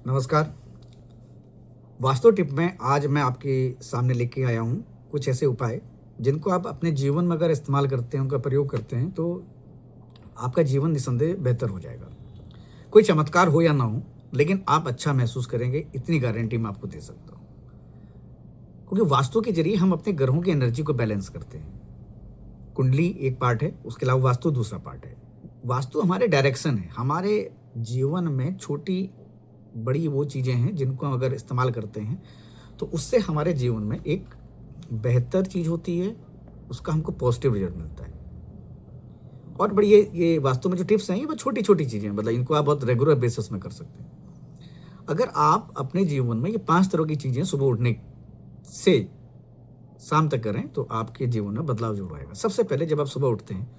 नमस्कार। वास्तु टिप में आज मैं आपके सामने लेके आया हूँ कुछ ऐसे उपाय जिनको आप अपने जीवन में अगर इस्तेमाल करते हैं, उनका प्रयोग करते हैं तो आपका जीवन निस्संदेह बेहतर हो जाएगा। कोई चमत्कार हो या ना हो, लेकिन आप अच्छा महसूस करेंगे, इतनी गारंटी मैं आपको दे सकता हूँ। क्योंकि वास्तु के जरिए हम अपने ग्रहों की एनर्जी को बैलेंस करते हैं। कुंडली एक पार्ट है, उसके अलावा वास्तु दूसरा पार्ट है। वास्तु हमारे डायरेक्शन है, हमारे जीवन में छोटी बड़ी वो चीज़ें हैं जिनको हम अगर इस्तेमाल करते हैं तो उससे हमारे जीवन में एक बेहतर चीज़ होती है, उसका हमको पॉजिटिव रिजल्ट मिलता है। और बड़ी ये वास्तु में जो टिप्स हैं ये बहुत छोटी-छोटी चीज़ें हैं, मतलब इनको आप बहुत रेगुलर बेसिस में कर सकते हैं। अगर आप अपने जीवन में ये 5 तरह की चीज़ें सुबह उठने से शाम तक करें तो आपके जीवन में बदलाव ज़रूर आएगा। सबसे पहले जब आप सुबह उठते हैं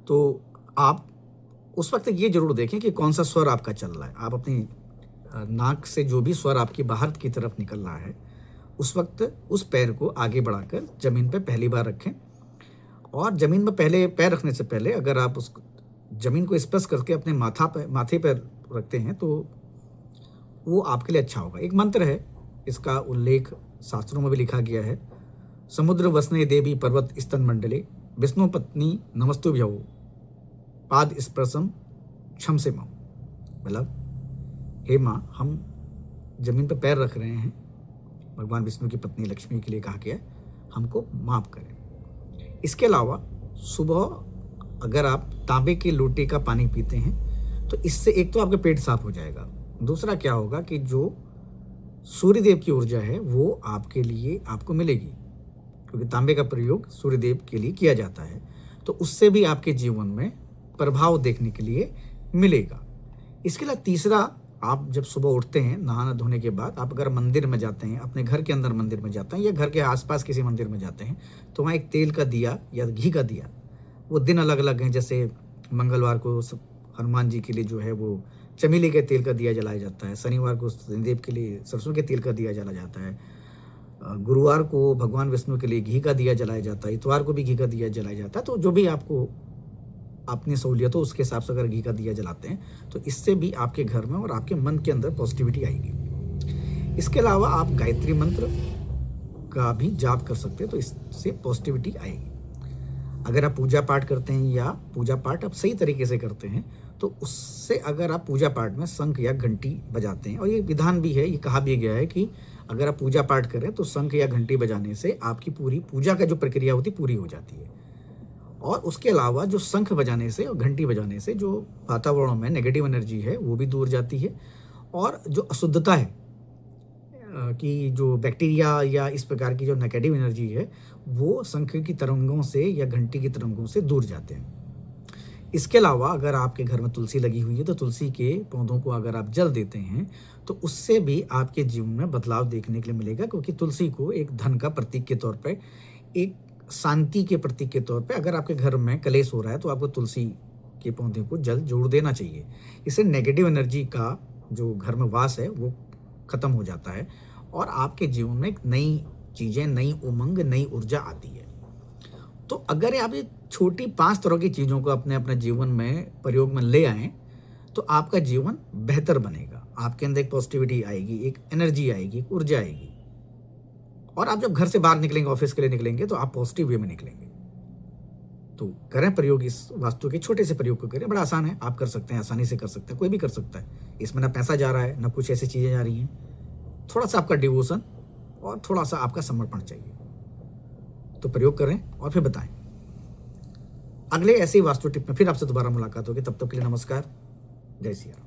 तो आप उस वक़्त ये ज़रूर देखें कि कौन-सा स्वर आपका चल रहा है। आप अपनी नाक से जो भी स्वर आपकी बाहर की तरफ निकल रहा है, उस वक़्त उस पैर को आगे बढ़ाकर ज़मीन पे पहली बार रखें। और ज़मीन में पहले पैर रखने से पहले अगर आप उस ज़मीन को स्पर्श करके अपने माथे पे रखते हैं तो वो आपके लिए अच्छा होगा। एक मंत्र है, इसका उल्लेख शास्त्रों में भी लिखा गया है। समुद्र वसने देवी पर्वत स्तन मंडले विष्णु पत्नी नमस्तुभ्यो पाद स्पर्शम क्षम से मम। मतलब हे माँ, हम जमीन पर पैर रख रहे हैं, भगवान विष्णु की पत्नी लक्ष्मी के लिए कहा गया है, हमको माफ करें। इसके अलावा सुबह अगर आप तांबे के लोटे का पानी पीते हैं तो इससे एक तो आपका पेट साफ हो जाएगा, दूसरा क्या होगा कि जो सूर्यदेव की ऊर्जा है वो आपके लिए आपको मिलेगी, क्योंकि तांबे का प्रयोग सूर्यदेव के लिए किया जाता है, तो उससे भी आपके जीवन में प्रभाव देखने के लिए मिलेगा। इसके अलावा तीसरा, आप जब सुबह उठते हैं नहाना धोने के बाद आप अगर मंदिर में जाते हैं, अपने घर के अंदर मंदिर में जाते हैं या घर के आसपास किसी मंदिर में जाते हैं, तो वहाँ एक तेल का दिया या घी का दिया, वो दिन अलग अलग हैं। जैसे मंगलवार को हनुमान जी के लिए जो है वो चमेली के तेल का दिया जलाया जाता है, शनिवार को शनिदेव के लिए सरसों के तेल का दिया जलाया जाता है, गुरुवार को भगवान विष्णु के लिए घी का दिया जलाया जाता है, इतवार को भी घी का दिया जलाया जाता है। तो जो भी आपको अपनी सहूलियत हो उसके हिसाब से अगर घी का दिया जलाते हैं तो इससे भी आपके घर में और आपके मन के अंदर पॉजिटिविटी आएगी। इसके अलावा आप गायत्री मंत्र का भी जाप कर सकते हैं, तो इससे पॉजिटिविटी आएगी। अगर आप पूजा पाठ करते हैं या पूजा पाठ आप सही तरीके से करते हैं तो उससे, अगर आप पूजा पाठ में शंख या घंटी बजाते हैं, और ये विधान भी है, ये कहा भी गया है कि अगर आप पूजा पाठ करें तो शंख या घंटी बजाने से आपकी पूरी पूजा का जो प्रक्रिया होती है पूरी हो जाती है। और उसके अलावा जो शंख बजाने से और घंटी बजाने से जो वातावरण में नेगेटिव एनर्जी है वो भी दूर जाती है, और जो अशुद्धता है कि जो बैक्टीरिया या इस प्रकार की जो नेगेटिव एनर्जी है वो शंख की तरंगों से या घंटी की तरंगों से दूर जाते हैं। इसके अलावा अगर आपके घर में तुलसी लगी हुई है तो तुलसी के पौधों को अगर आप जल देते हैं तो उससे भी आपके जीवन में बदलाव देखने के लिए मिलेगा, क्योंकि तुलसी को एक धन का प्रतीक के तौर पर, एक शांति के प्रतीक के तौर पे, अगर आपके घर में कलेश हो रहा है तो आपको तुलसी के पौधे को जल जरूर देना चाहिए। इससे नेगेटिव एनर्जी का जो घर में वास है वो खत्म हो जाता है और आपके जीवन में एक नई चीज़ें, नई उमंग, नई ऊर्जा आती है। तो अगर आप ये छोटी 5 तरह की चीज़ों को अपने अपने जीवन में प्रयोग में ले आएँ तो आपका जीवन बेहतर बनेगा। आपके अंदर एक पॉजिटिविटी आएगी, एक एनर्जी आएगी, एक ऊर्जा आएगी, और आप जब घर से बाहर निकलेंगे, ऑफिस के लिए निकलेंगे, तो आप पॉजिटिव वे में निकलेंगे। तो करें प्रयोग, इस वास्तु के छोटे से प्रयोग को करें। बड़ा आसान है, आप कर सकते हैं, आसानी से कर सकते हैं, कोई भी कर सकता है। इसमें ना पैसा जा रहा है, ना कुछ ऐसी चीज़ें जा रही हैं। थोड़ा सा आपका डिवोशन और थोड़ा सा आपका समर्पण चाहिए। तो प्रयोग करें और फिर बताएं। अगले ऐसे ही वास्तु टिप में फिर आपसे दोबारा मुलाकात होगी। तब तक के लिए नमस्कार, जय सिया राम।